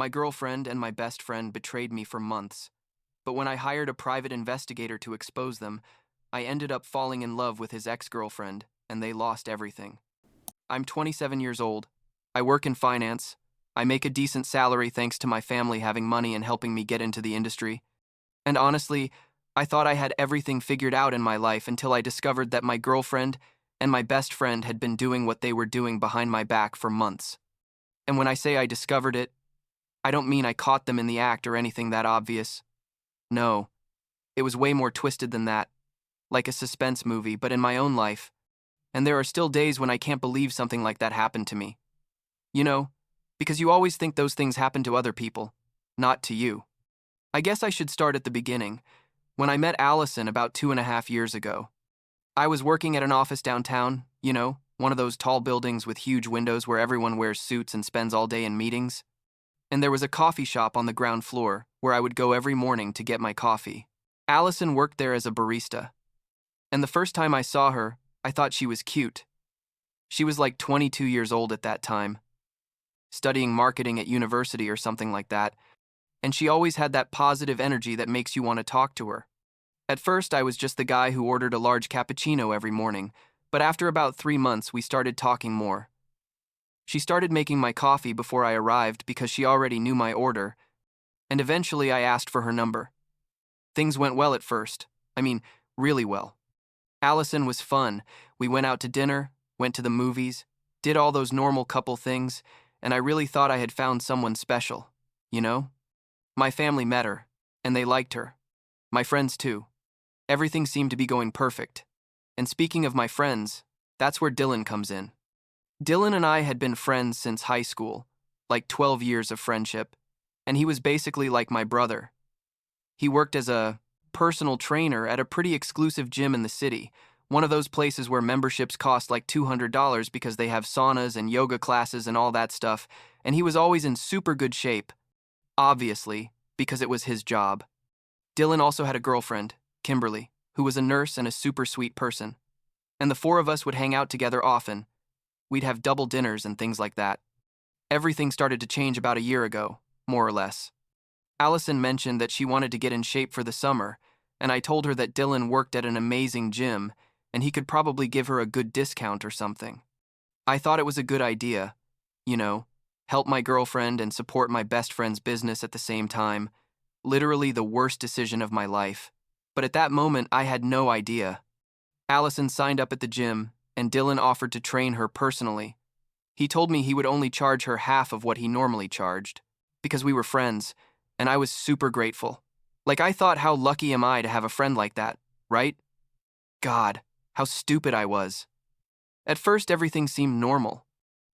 My girlfriend and my best friend betrayed me for months, but when I hired a private investigator to expose them, I ended up falling in love with his ex-girlfriend, and they lost everything. I'm 27 years old. I work in finance. I make a decent salary thanks to my family having money and helping me get into the industry. And honestly, I thought I had everything figured out in my life until I discovered that my girlfriend and my best friend had been doing what they were doing behind my back for months. And when I say I discovered it, I don't mean I caught them in the act or anything that obvious. No, it was way more twisted than that, like a suspense movie, but in my own life. And there are still days when I can't believe something like that happened to me. You know, because you always think those things happen to other people, not to you. I guess I should start at the beginning, when I met Allison about 2.5 years ago. I was working at an office downtown, one of those tall buildings with huge windows where everyone wears suits and spends all day in meetings. And there was a coffee shop on the ground floor where I would go every morning to get my coffee. Allison worked there as a barista. And the first time I saw her, I thought she was cute. She was like 22 years old at that time, studying marketing at university or something like that, and she always had that positive energy that makes you want to talk to her. At first, I was just the guy who ordered a large cappuccino every morning, but after about 3 months, we started talking more. She started making my coffee before I arrived because she already knew my order, and eventually I asked for her number. Things went well at first. I mean, really well. Allison was fun. We went out to dinner, went to the movies, did all those normal couple things, and I really thought I had found someone special, you know? My family met her, and they liked her. My friends too. Everything seemed to be going perfect. And speaking of my friends, that's where Dylan comes in. Dylan and I had been friends since high school, like 12 years of friendship, and he was basically like my brother. He worked as a personal trainer at a pretty exclusive gym in the city, one of those places where memberships cost like $200 because they have saunas and yoga classes and all that stuff, and he was always in super good shape, obviously, because it was his job. Dylan also had a girlfriend, Kimberly, who was a nurse and a super sweet person. And the four of us would hang out together often. We'd have double dinners and things like that. Everything started to change about a year ago, more or less. Allison mentioned that she wanted to get in shape for the summer, and I told her that Dylan worked at an amazing gym, and he could probably give her a good discount or something. I thought it was a good idea, help my girlfriend and support my best friend's business at the same time. Literally the worst decision of my life. But at that moment, I had no idea. Allison signed up at the gym, and Dylan offered to train her personally. He told me he would only charge her half of what he normally charged, because we were friends, and I was super grateful. Like, I thought, how lucky am I to have a friend like that, right? God, how stupid I was. At first, everything seemed normal.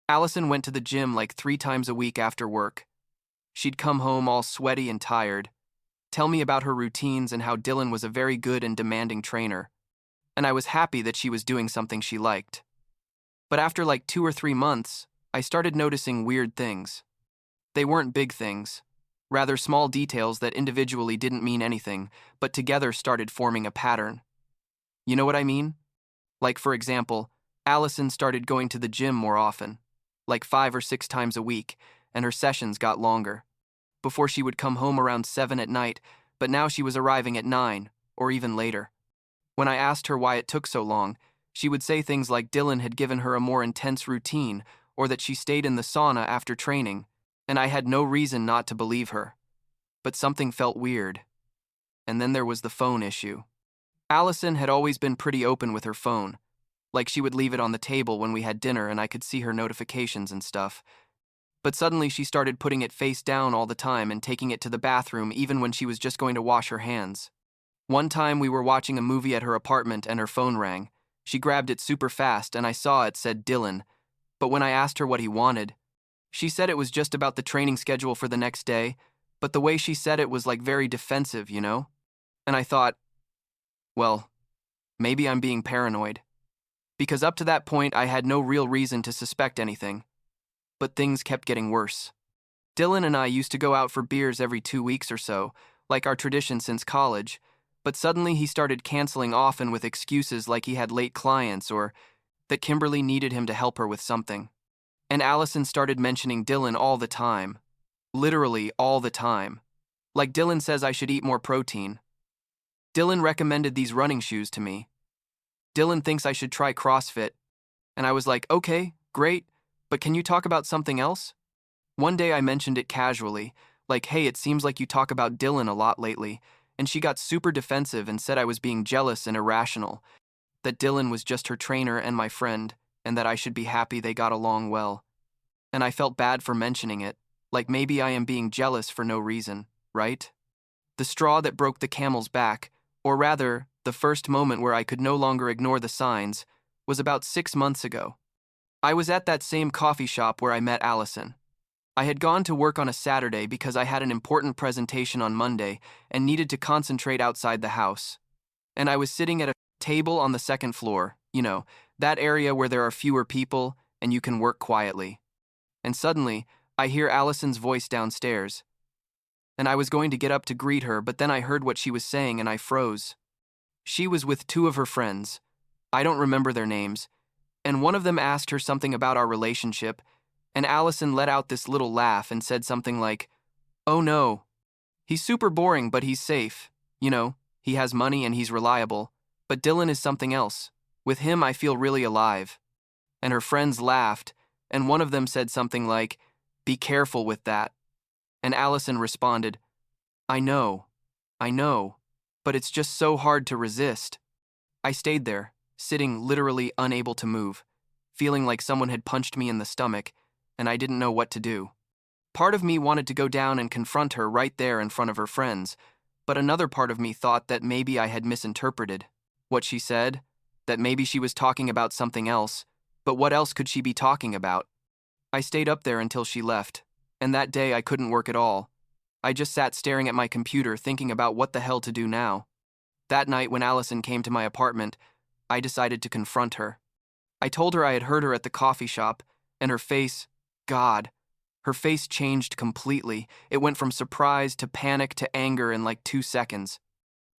Allison went to the gym like 3 times a week after work. She'd come home all sweaty and tired, tell me about her routines and how Dylan was a very good and demanding trainer, and I was happy that she was doing something she liked. But after like 2 or 3 months, I started noticing weird things. They weren't big things, rather small details that individually didn't mean anything, but together started forming a pattern. You know what I mean? Like, for example, Allison started going to the gym more often, like 5 or 6 times a week, and her sessions got longer. Before she would come home around 7 at night, but now she was arriving at 9, or even later. When I asked her why it took so long, she would say things like Dylan had given her a more intense routine, or that she stayed in the sauna after training, and I had no reason not to believe her. But something felt weird. And then there was the phone issue. Allison had always been pretty open with her phone, like she would leave it on the table when we had dinner and I could see her notifications and stuff. But suddenly she started putting it face down all the time and taking it to the bathroom even when she was just going to wash her hands. One time we were watching a movie at her apartment and her phone rang. She grabbed it super fast and I saw it said Dylan, but when I asked her what he wanted, she said it was just about the training schedule for the next day, but the way she said it was like very defensive, And I thought, well, maybe I'm being paranoid. Because up to that point I had no real reason to suspect anything. But things kept getting worse. Dylan and I used to go out for beers every 2 weeks or so, like our tradition since college, but suddenly he started canceling often with excuses like he had late clients or that Kimberly needed him to help her with something. And Allison started mentioning Dylan all the time. Literally all the time. Like Dylan says I should eat more protein. Dylan recommended these running shoes to me. Dylan thinks I should try CrossFit. And I was like, okay, great, but can you talk about something else? One day I mentioned it casually, like, hey, it seems like you talk about Dylan a lot lately, and she got super defensive and said I was being jealous and irrational, that Dylan was just her trainer and my friend, and that I should be happy they got along well. And I felt bad for mentioning it, like maybe I am being jealous for no reason, right? The straw that broke the camel's back, or rather, the first moment where I could no longer ignore the signs, was about 6 months ago. I was at that same coffee shop where I met Allison. I had gone to work on a Saturday because I had an important presentation on Monday and needed to concentrate outside the house. And I was sitting at a table on the second floor, that area where there are fewer people and you can work quietly. And suddenly, I hear Allison's voice downstairs. And I was going to get up to greet her, but then I heard what she was saying and I froze. She was with 2 of her friends. I don't remember their names. And one of them asked her something about our relationship, and Allison let out this little laugh and said something like, "Oh no, he's super boring, but he's safe. He has money and he's reliable. But Dylan is something else. With him, I feel really alive." And her friends laughed, and one of them said something like, "Be careful with that." And Allison responded, I know, but it's just so hard to resist." I stayed there, sitting literally unable to move, feeling like someone had punched me in the stomach, and I didn't know what to do. Part of me wanted to go down and confront her right there in front of her friends, but another part of me thought that maybe I had misinterpreted what she said, that maybe she was talking about something else, but what else could she be talking about? I stayed up there until she left, and that day I couldn't work at all. I just sat staring at my computer thinking about what the hell to do now. That night when Allison came to my apartment, I decided to confront her. I told her I had heard her at the coffee shop, and her face, her face changed completely. It went from surprise to panic to anger in like 2 seconds.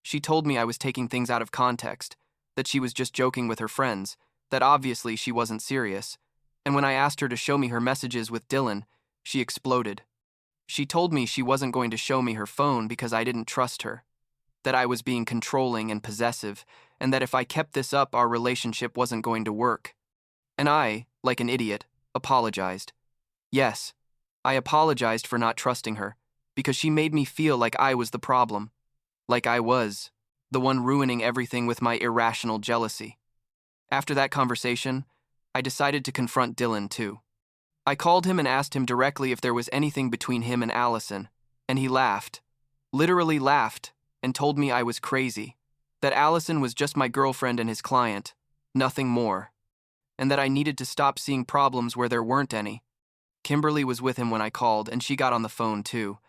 She told me I was taking things out of context, that she was just joking with her friends, that obviously she wasn't serious. And when I asked her to show me her messages with Dylan, she exploded. She told me she wasn't going to show me her phone because I didn't trust her, that I was being controlling and possessive, and that if I kept this up, our relationship wasn't going to work. And I, like an idiot, apologized. Yes, I apologized for not trusting her, because she made me feel like I was the problem, like I was the one ruining everything with my irrational jealousy. After that conversation, I decided to confront Dylan too. I called him and asked him directly if there was anything between him and Allison, and he laughed, literally laughed, and told me I was crazy, that Allison was just my girlfriend and his client, nothing more, and that I needed to stop seeing problems where there weren't any. Kimberly was with him when I called, and she got on the phone too,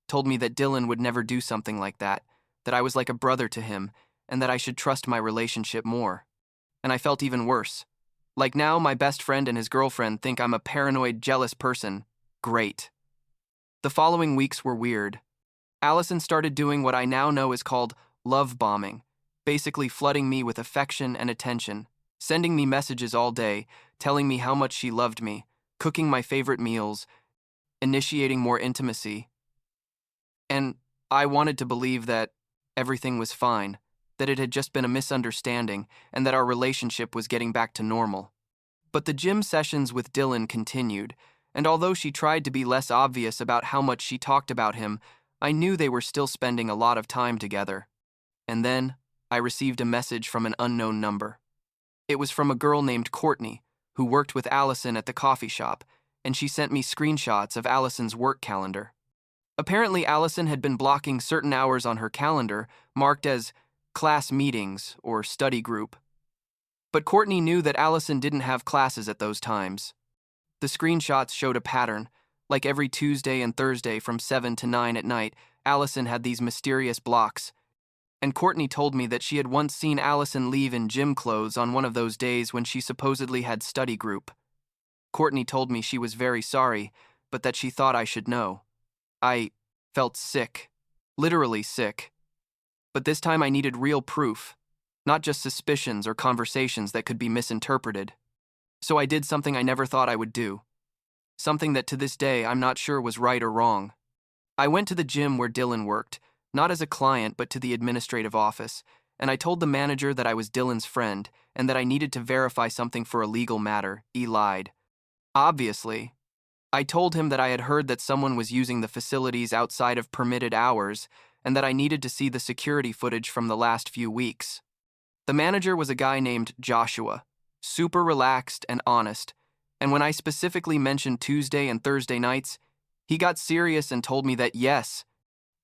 told me that Dylan would never do something like that I was like a brother to him, and that I should trust my relationship more. And I felt even worse. Like now my best friend and his girlfriend think I'm a paranoid, jealous person. Great. The following weeks were weird. Allison started doing what I now know is called love bombing, basically flooding me with affection and attention, sending me messages all day, telling me how much she loved me, cooking my favorite meals, initiating more intimacy. And I wanted to believe that everything was fine, that it had just been a misunderstanding, and that our relationship was getting back to normal. But the gym sessions with Dylan continued, and although she tried to be less obvious about how much she talked about him, I knew they were still spending a lot of time together. And then, I received a message from an unknown number. It was from a girl named Courtney, who worked with Allison at the coffee shop, and she sent me screenshots of Allison's work calendar. Apparently, Allison had been blocking certain hours on her calendar, marked as class meetings or study group. But Courtney knew that Allison didn't have classes at those times. The screenshots showed a pattern. Like every Tuesday and Thursday from 7 to 9 at night, Allison had these mysterious blocks. And Courtney told me that she had once seen Allison leave in gym clothes on one of those days when she supposedly had study group. Courtney told me she was very sorry, but that she thought I should know. I felt sick, literally sick. But this time I needed real proof, not just suspicions or conversations that could be misinterpreted. So I did something I never thought I would do. Something that to this day I'm not sure was right or wrong. I went to the gym where Dylan worked, not as a client but to the administrative office, and I told the manager that I was Dylan's friend and that I needed to verify something for a legal matter. He lied. Obviously. I told him that I had heard that someone was using the facilities outside of permitted hours and that I needed to see the security footage from the last few weeks. The manager was a guy named Joshua, super relaxed and honest, and when I specifically mentioned Tuesday and Thursday nights, he got serious and told me that yes,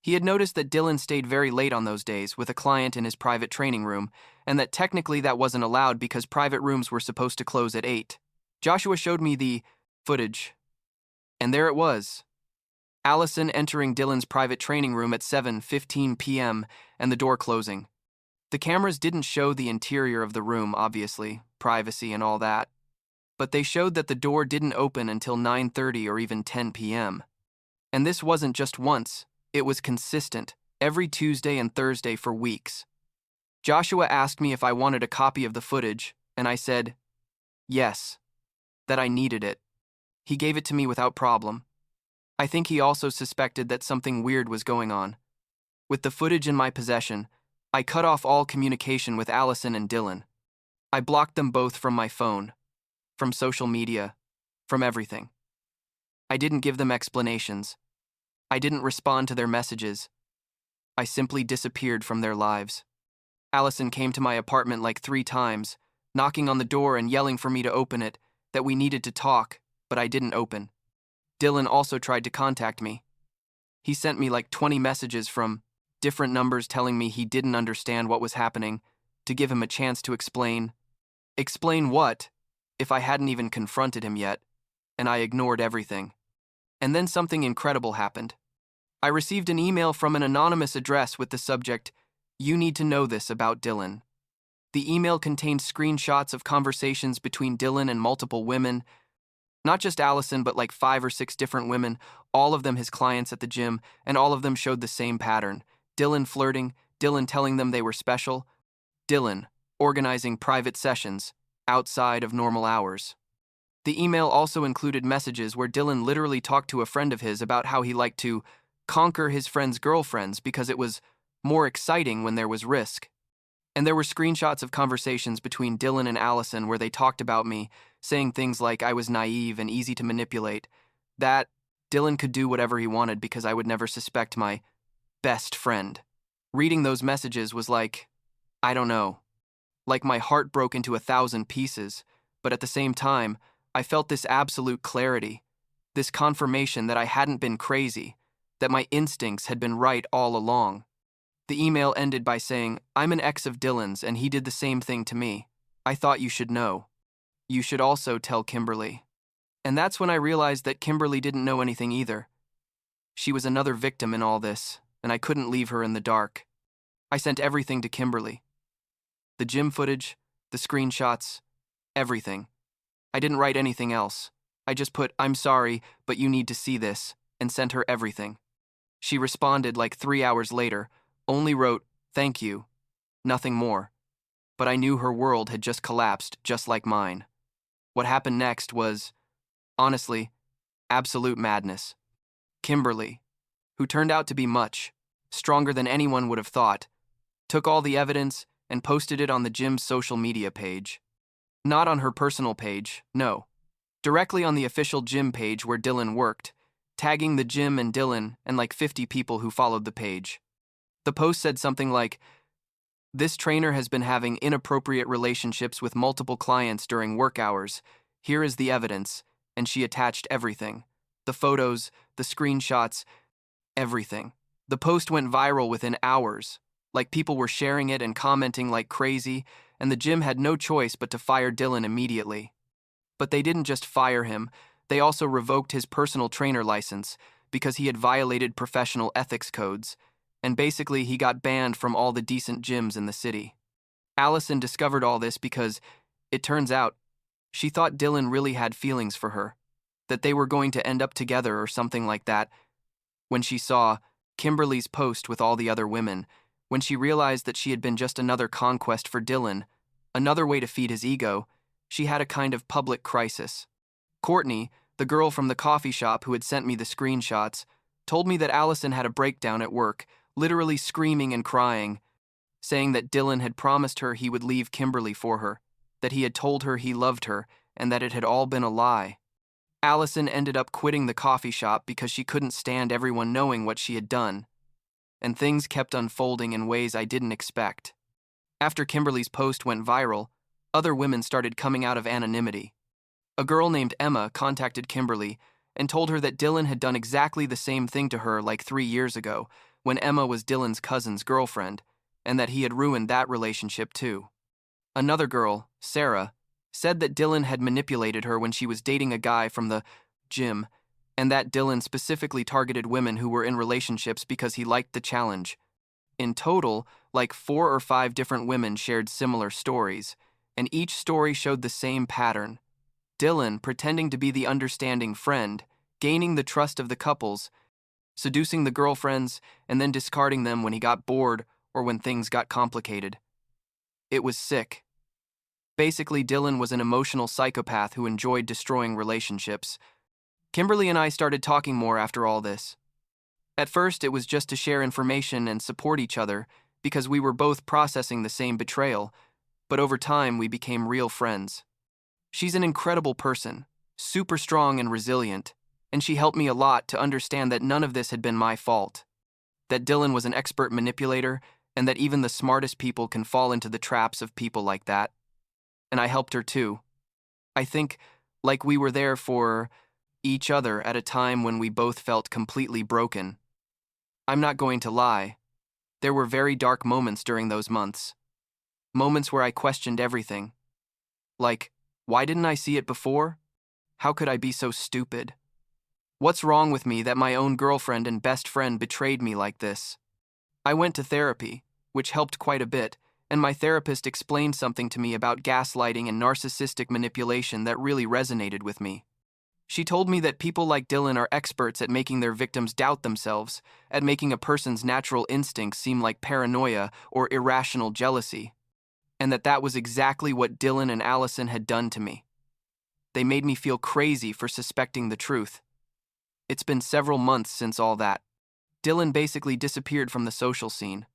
he had noticed that Dylan stayed very late on those days with a client in his private training room, and that technically that wasn't allowed because private rooms were supposed to close at 8. Joshua showed me the footage, and there it was. Allison entering Dylan's private training room at 7:15 p.m. and the door closing. The cameras didn't show the interior of the room, obviously, privacy and all that, but they showed that the door didn't open until 9:30 or even 10 p.m. And this wasn't just once, it was consistent, every Tuesday and Thursday for weeks. Joshua asked me if I wanted a copy of the footage, and I said, yes, that I needed it. He gave it to me without problem. I think he also suspected that something weird was going on. With the footage in my possession, I cut off all communication with Allison and Dylan. I blocked them both from my phone, from social media, from everything. I didn't give them explanations. I didn't respond to their messages. I simply disappeared from their lives. Allison came to my apartment like 3 times, knocking on the door and yelling for me to open it, that we needed to talk, but I didn't open. Dylan also tried to contact me. He sent me like 20 messages from different numbers telling me he didn't understand what was happening, to give him a chance to explain. Explain what, if I hadn't even confronted him yet, and I ignored everything. And then something incredible happened. I received an email from an anonymous address with the subject, "You need to know this about Dylan." The email contained screenshots of conversations between Dylan and multiple women, not just Allison, but like 5 or 6 different women, all of them his clients at the gym, and all of them showed the same pattern. Dylan flirting, Dylan telling them they were special, Dylan organizing private sessions outside of normal hours. The email also included messages where Dylan literally talked to a friend of his about how he liked to conquer his friends' girlfriends because it was more exciting when there was risk. And there were screenshots of conversations between Dylan and Allison where they talked about me, saying things like I was naive and easy to manipulate, that Dylan could do whatever he wanted because I would never suspect my best friend. Reading those messages was like, I don't know, like my heart broke into 1,000 pieces, but at the same time, I felt this absolute clarity, this confirmation that I hadn't been crazy, that my instincts had been right all along. The email ended by saying, I'm an ex of Dylan's and he did the same thing to me. I thought you should know. You should also tell Kimberly. And that's when I realized that Kimberly didn't know anything either. She was another victim in all this, and I couldn't leave her in the dark. I sent everything to Kimberly. The gym footage, the screenshots, everything. I didn't write anything else. I just put, I'm sorry, but you need to see this, and sent her everything. She responded like 3 hours later, only wrote, thank you, nothing more. But I knew her world had just collapsed, just like mine. What happened next was, honestly, absolute madness. Kimberly, who turned out to be much stronger than anyone would have thought, took all the evidence and posted it on the gym's social media page. Not on her personal page, no. Directly on the official gym page where Dylan worked, tagging the gym and Dylan and like 50 people who followed the page. The post said something like, this trainer has been having inappropriate relationships with multiple clients during work hours. Here is the evidence, and she attached everything. The photos, the screenshots, everything. The post went viral within hours. Like people were sharing it and commenting like crazy, and the gym had no choice but to fire Dylan immediately. But they didn't just fire him, they also revoked his personal trainer license because he had violated professional ethics codes, and basically he got banned from all the decent gyms in the city. Allison discovered all this because, it turns out, she thought Dylan really had feelings for her, that they were going to end up together or something like that. When she saw Kimberly's post with all the other women, when she realized that she had been just another conquest for Dylan, another way to feed his ego, she had a kind of public crisis. Courtney, the girl from the coffee shop who had sent me the screenshots, told me that Allison had a breakdown at work, literally screaming and crying, saying that Dylan had promised her he would leave Kimberly for her, that he had told her he loved her, and that it had all been a lie. Allison ended up quitting the coffee shop because she couldn't stand everyone knowing what she had done, and things kept unfolding in ways I didn't expect. After Kimberly's post went viral, other women started coming out of anonymity. A girl named Emma contacted Kimberly and told her that Dylan had done exactly the same thing to her like 3 years ago, when Emma was Dylan's cousin's girlfriend, and that he had ruined that relationship too. Another girl, Sarah, said that Dylan had manipulated her when she was dating a guy from the gym, and that Dylan specifically targeted women who were in relationships because he liked the challenge. In total, like 4 or 5 different women shared similar stories, and each story showed the same pattern. Dylan pretending to be the understanding friend, gaining the trust of the couples, seducing the girlfriends, and then discarding them when he got bored or when things got complicated. It was sick. Basically, Dylan was an emotional psychopath who enjoyed destroying relationships. Kimberly and I started talking more after all this. At first, it was just to share information and support each other because we were both processing the same betrayal, but over time, we became real friends. She's an incredible person, super strong and resilient, and she helped me a lot to understand that none of this had been my fault, that Dylan was an expert manipulator, and that even the smartest people can fall into the traps of people like that. And I helped her too. I think, like we were there for each other at a time when we both felt completely broken. I'm not going to lie. There were very dark moments during those months. Moments where I questioned everything. Like, why didn't I see it before? How could I be so stupid? What's wrong with me that my own girlfriend and best friend betrayed me like this? I went to therapy, which helped quite a bit, and my therapist explained something to me about gaslighting and narcissistic manipulation that really resonated with me. She told me that people like Dylan are experts at making their victims doubt themselves, at making a person's natural instincts seem like paranoia or irrational jealousy, and that was exactly what Dylan and Allison had done to me. They made me feel crazy for suspecting the truth. It's been several months since all that. Dylan basically disappeared from the social scene.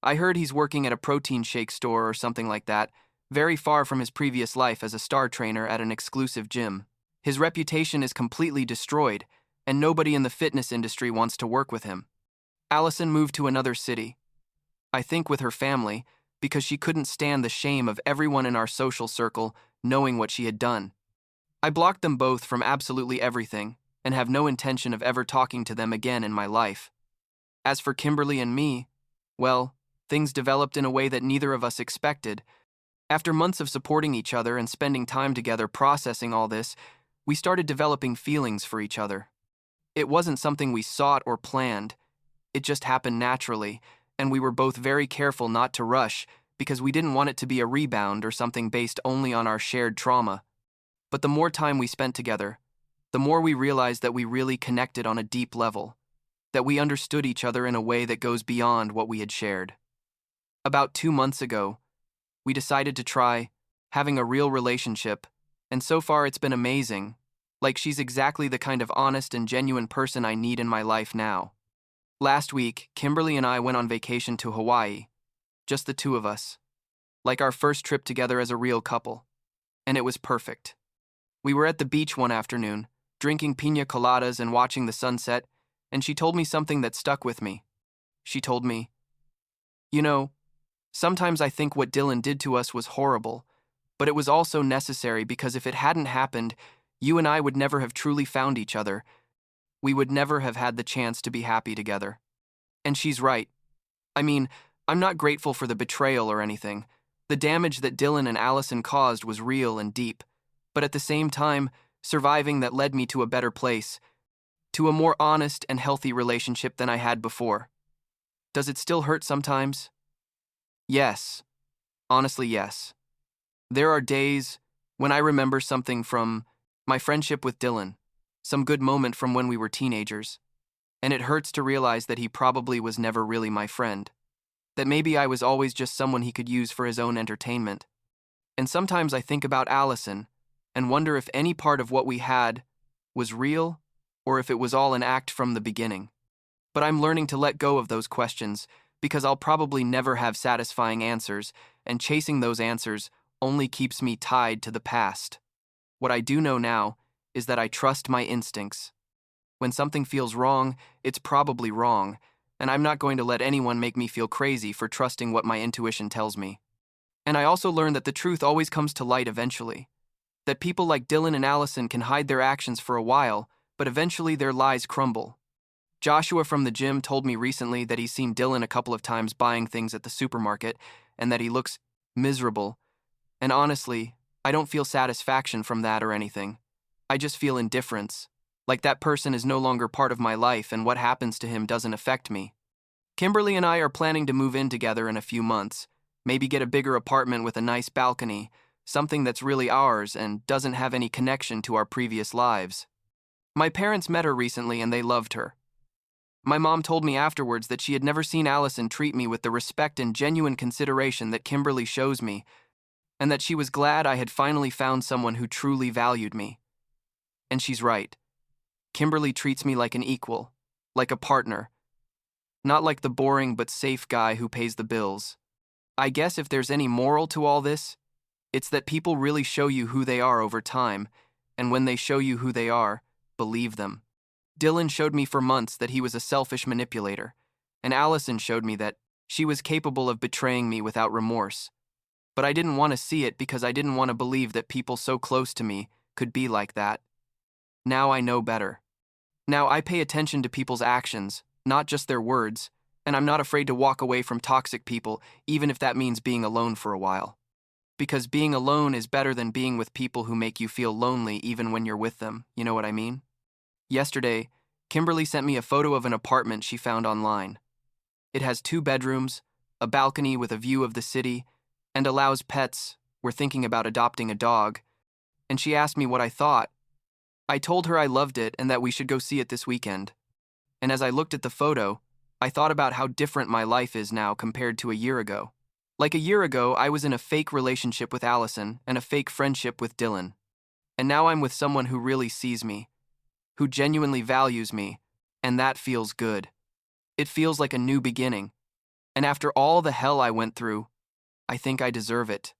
I heard he's working at a protein shake store or something like that, very far from his previous life as a star trainer at an exclusive gym. His reputation is completely destroyed, and nobody in the fitness industry wants to work with him. Allison moved to another city. I think with her family, because she couldn't stand the shame of everyone in our social circle knowing what she had done. I blocked them both from absolutely everything, and have no intention of ever talking to them again in my life. As for Kimberly and me, well, things developed in a way that neither of us expected. After months of supporting each other and spending time together processing all this, we started developing feelings for each other. It wasn't something we sought or planned. It just happened naturally, and we were both very careful not to rush because we didn't want it to be a rebound or something based only on our shared trauma. But the more time we spent together, the more we realized that we really connected on a deep level, that we understood each other in a way that goes beyond what we had shared. About 2 months ago, we decided to try having a real relationship, and so far it's been amazing. Like, she's exactly the kind of honest and genuine person I need in my life now. Last week, Kimberly and I went on vacation to Hawaii, just the two of us, like our first trip together as a real couple, and it was perfect. We were at the beach one afternoon, drinking piña coladas and watching the sunset, and she told me something that stuck with me. She told me, "You know, sometimes I think what Dylan did to us was horrible, but it was also necessary because if it hadn't happened, you and I would never have truly found each other. We would never have had the chance to be happy together." And she's right. I mean, I'm not grateful for the betrayal or anything. The damage that Dylan and Allison caused was real and deep, but at the same time, surviving that led me to a better place, to a more honest and healthy relationship than I had before. Does it still hurt sometimes? Yes. Honestly, yes. There are days when I remember something from my friendship with Dylan, some good moment from when we were teenagers, and it hurts to realize that he probably was never really my friend, that maybe I was always just someone he could use for his own entertainment. And sometimes I think about Allison and wonder if any part of what we had was real or if it was all an act from the beginning. But I'm learning to let go of those questions because I'll probably never have satisfying answers, and chasing those answers only keeps me tied to the past. What I do know now is that I trust my instincts. When something feels wrong, it's probably wrong, and I'm not going to let anyone make me feel crazy for trusting what my intuition tells me. And I also learned that the truth always comes to light eventually. That people like Dylan and Allison can hide their actions for a while, but eventually their lies crumble. Joshua from the gym told me recently that he's seen Dylan a couple of times buying things at the supermarket and that he looks miserable. And honestly, I don't feel satisfaction from that or anything. I just feel indifference. Like that person is no longer part of my life and what happens to him doesn't affect me. Kimberly and I are planning to move in together in a few months. Maybe get a bigger apartment with a nice balcony, something that's really ours and doesn't have any connection to our previous lives. My parents met her recently and they loved her. My mom told me afterwards that she had never seen Allison treat me with the respect and genuine consideration that Kimberly shows me, and that she was glad I had finally found someone who truly valued me. And she's right. Kimberly treats me like an equal, like a partner, not like the boring but safe guy who pays the bills. I guess if there's any moral to all this, it's that people really show you who they are over time, and when they show you who they are, believe them. Dylan showed me for months that he was a selfish manipulator, and Allison showed me that she was capable of betraying me without remorse. But I didn't want to see it because I didn't want to believe that people so close to me could be like that. Now I know better. Now I pay attention to people's actions, not just their words, and I'm not afraid to walk away from toxic people, even if that means being alone for a while. Because being alone is better than being with people who make you feel lonely even when you're with them, you know what I mean? Yesterday, Kimberly sent me a photo of an apartment she found online. It has 2 bedrooms, a balcony with a view of the city, and allows pets. We're thinking about adopting a dog. And she asked me what I thought. I told her I loved it and that we should go see it this weekend. And as I looked at the photo, I thought about how different my life is now compared to a year ago. Like a year ago, I was in a fake relationship with Allison and a fake friendship with Dylan. And now I'm with someone who really sees me, who genuinely values me, and that feels good. It feels like a new beginning. And after all the hell I went through, I think I deserve it.